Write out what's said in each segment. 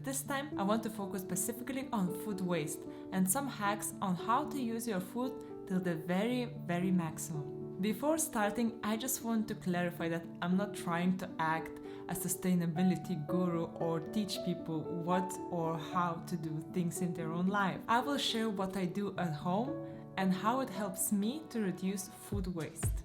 This time I want to focus specifically on food waste and some hacks on how to use your food till the very maximum. Before starting, I just want to clarify that I'm not trying to act a sustainability guru or teach people what or how to do things in their own life. I will share what I do at home and how it helps me to reduce food waste.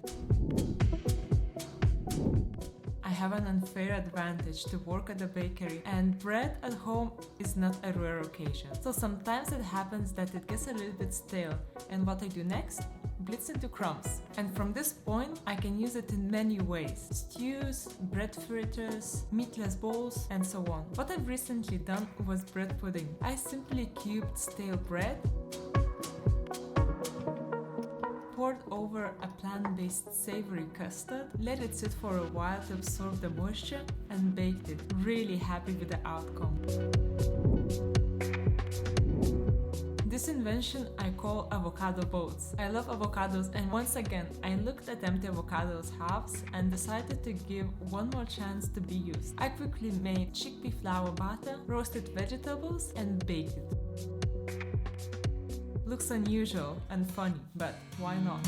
I have an unfair advantage to work at a bakery, and bread at home is not a rare occasion. So sometimes it happens that it gets a little bit stale, and what I do next? Blitz into crumbs. And from this point, I can use it in many ways: stews, bread fritters, meatless bowls, and so on. What I've recently done was bread pudding. I simply cubed stale bread, poured over a plant-based savory custard, let it sit for a while to absorb the moisture, and baked it. Really happy with the outcome. This invention I call avocado boats. I love avocados, and once again I looked at empty avocados halves and decided to give one more chance to be used. I quickly made chickpea flour batter, roasted vegetables, and baked it. Looks unusual and funny, but why not?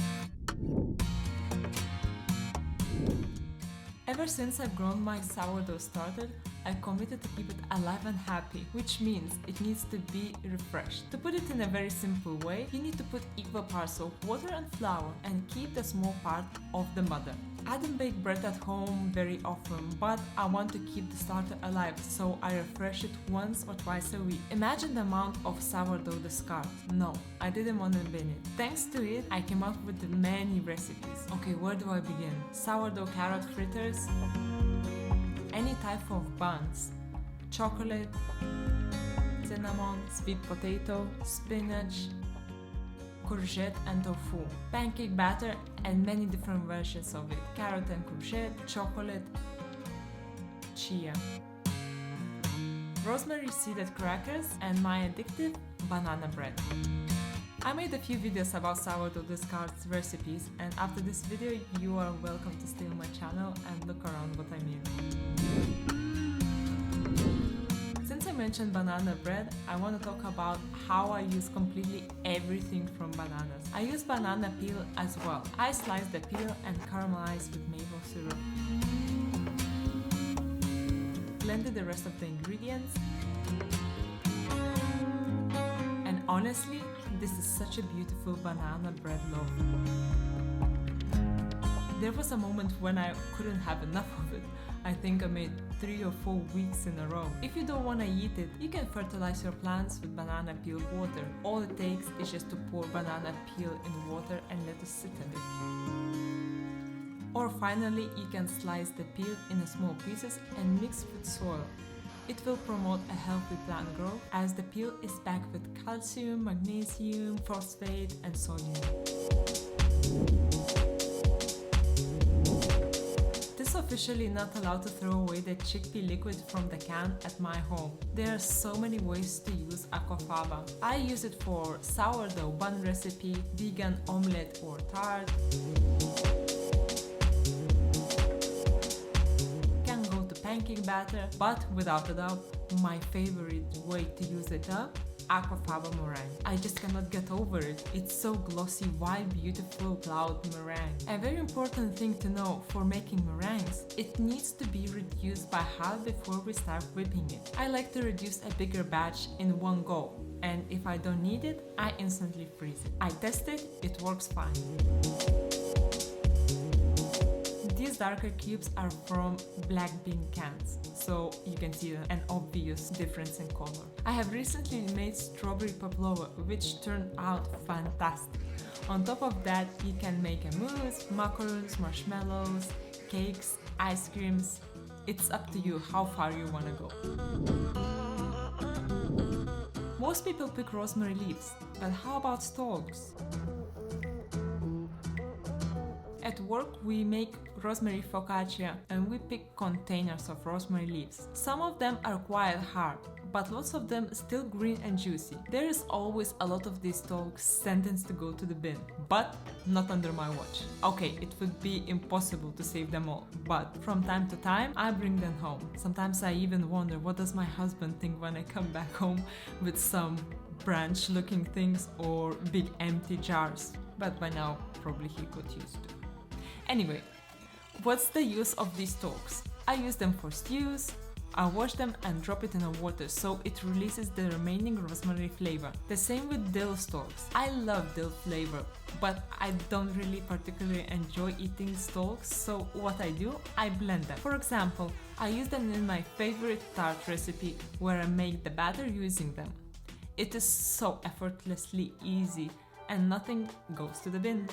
Ever since I've grown my sourdough starter, I committed to keep it alive and happy, which means it needs to be refreshed. To put it in a very simple way, you need to put equal parts of water and flour and keep the small part of the mother. I don't bake bread at home very often, but I want to keep the starter alive, so I refresh it once or twice a week. Imagine the amount of sourdough discard. No, I didn't want to bin it. Thanks to it, I came up with many recipes. Okay, where do I begin? Sourdough carrot fritters, any type of buns, chocolate, cinnamon, sweet potato, spinach, courgette and tofu, pancake batter, and many different versions of it: carrot and courgette, chocolate, chia, rosemary seeded crackers, and my addictive banana bread. I made a few videos about sourdough discards recipes, and after this video you are welcome to stay on my channel and look around what I mean. Since I mentioned banana bread, I want to talk about how I use completely everything from bananas. I use banana peel as well. I slice the peel and caramelize with maple syrup. Blended the rest of the ingredients. And honestly, this is such a beautiful banana bread loaf. There was a moment when I couldn't have enough of it. I think I made 3 or 4 weeks in a row. If you don't want to eat it, you can fertilize your plants with banana peel water. All it takes is just to pour banana peel in water and let it sit a bit. Or finally, you can slice the peel in small pieces and mix with soil. It will promote a healthy plant growth, as the peel is packed with calcium, magnesium, phosphate, and sodium. Officially not allowed to throw away the chickpea liquid from the can at my home. There are so many ways to use aquafaba. I use it for sourdough bun recipe, vegan omelette or tart. Can go to pancake batter, but without a doubt, my favorite way to use it up: aquafaba meringue. I just cannot get over it. It's so glossy, white, beautiful cloud meringue. A very important thing to know for making meringues: it needs to be reduced by half before we start whipping it. I like to reduce a bigger batch in one go, and if I don't need it, I instantly freeze it. I tested, it works fine. These darker cubes are from black bean cans, so you can see an obvious difference in color. I have recently made strawberry pavlova, which turned out fantastic. On top of that, you can make a mousse, macarons, marshmallows, cakes, ice creams. It's up to you how far you want to go. Most people pick rosemary leaves, but how about stalks? At work, we make rosemary focaccia and we pick containers of rosemary leaves. Some of them are quite hard, but lots of them still green and juicy. There is always a lot of these stalks sentenced to go to the bin, but not under my watch. Okay, it would be impossible to save them all, but from time to time I bring them home. Sometimes I even wonder what does my husband think when I come back home with some branch looking things or big empty jars, but by now probably he got used to. Anyway, what's the use of these stalks? I use them for stews. I wash them and drop it in the water so it releases the remaining rosemary flavor. The same with dill stalks. I love dill flavor, but I don't really particularly enjoy eating stalks, so what I do, I blend them. For example, I use them in my favorite tart recipe where I make the batter using them. It is so effortlessly easy and nothing goes to the bin.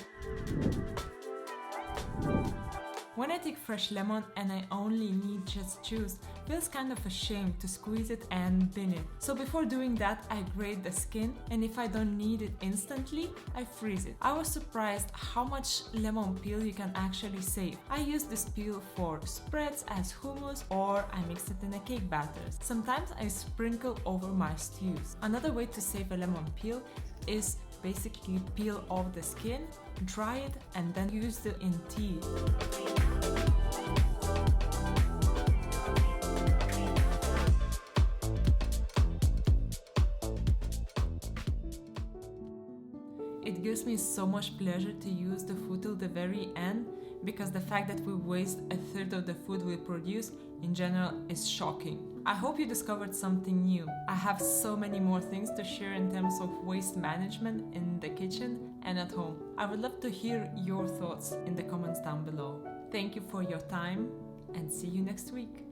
When I take fresh lemon and I only need just juice, it feels kind of a shame to squeeze it and bin it. So before doing that, I grate the skin, and if I don't need it instantly, I freeze it. I was surprised how much lemon peel you can actually save. I use this peel for spreads as hummus, or I mix it in a cake batter. Sometimes I sprinkle over my stews. Another way to save a lemon peel is basically peel off the skin, dry it, and then use it in tea. It gives me so much pleasure to use the food till the very end, because the fact that we waste a third of the food we produce in general is shocking. I hope you discovered something new. I have so many more things to share in terms of waste management in the kitchen and at home. I would love to hear your thoughts in the comments down below. Thank you for your time and see you next week.